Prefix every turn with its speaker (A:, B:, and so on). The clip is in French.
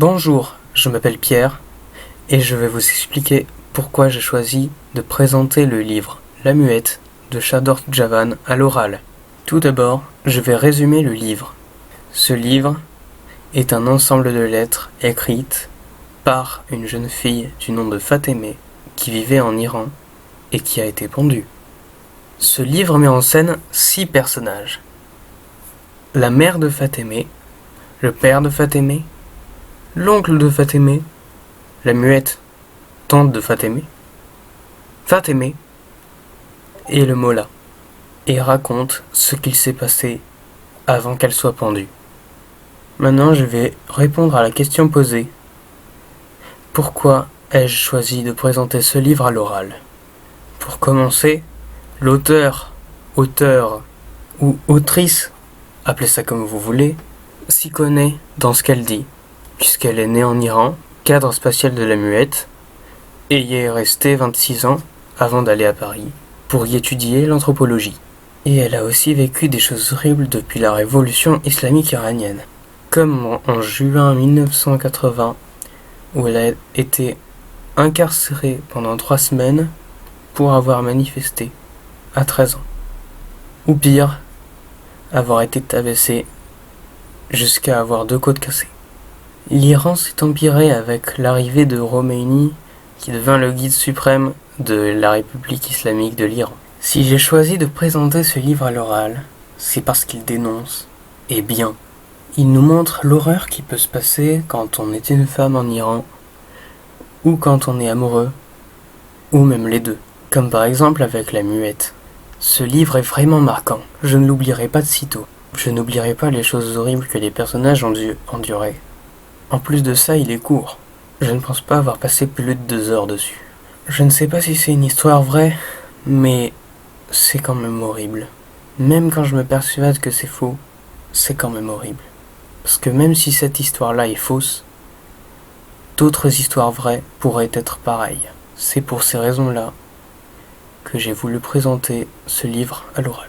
A: Bonjour, je m'appelle Pierre et je vais vous expliquer pourquoi j'ai choisi de présenter le livre La Muette de Shador Javan à l'oral. Tout d'abord, je vais résumer le livre. Ce livre est un ensemble de lettres écrites par une jeune fille du nom de Fatemeh qui vivait en Iran et qui a été pendue. Ce livre met en scène 6 personnages. La mère de Fatemeh, le père de Fatemeh, l'oncle de Fatemeh, la muette, tante de Fatemeh, Fatemeh et le mollah, et raconte ce qu'il s'est passé avant qu'elle soit pendue. Maintenant, je vais répondre à la question posée. Pourquoi ai-je choisi de présenter ce livre à l'oral? Pour commencer, l'auteur ou autrice, appelez ça comme vous voulez, s'y connaît dans ce qu'elle dit, puisqu'elle est née en Iran, cadre spatial de la muette, et y est restée 26 ans avant d'aller à Paris pour y étudier l'anthropologie. Et elle a aussi vécu des choses horribles depuis la révolution islamique iranienne, comme en juin 1980, où elle a été incarcérée pendant 3 semaines pour avoir manifesté à 13 ans. Ou pire, avoir été tabassée jusqu'à avoir 2 côtes cassées. L'Iran s'est empiré avec l'arrivée de Khomeini, qui devint le guide suprême de la République islamique de l'Iran. Si j'ai choisi de présenter ce livre à l'oral, c'est parce qu'il dénonce, et bien. Il nous montre l'horreur qui peut se passer quand on est une femme en Iran, ou quand on est amoureux, ou même les deux, comme par exemple avec La Muette. Ce livre est vraiment marquant, je ne l'oublierai pas de sitôt. Je n'oublierai pas les choses horribles que les personnages ont dû endurer. En plus de ça, il est court. Je ne pense pas avoir passé plus de 2 heures dessus. Je ne sais pas si c'est une histoire vraie, mais c'est quand même horrible. Même quand je me persuade que c'est faux, c'est quand même horrible. Parce que même si cette histoire-là est fausse, d'autres histoires vraies pourraient être pareilles. C'est pour ces raisons-là que j'ai voulu présenter ce livre à l'oral.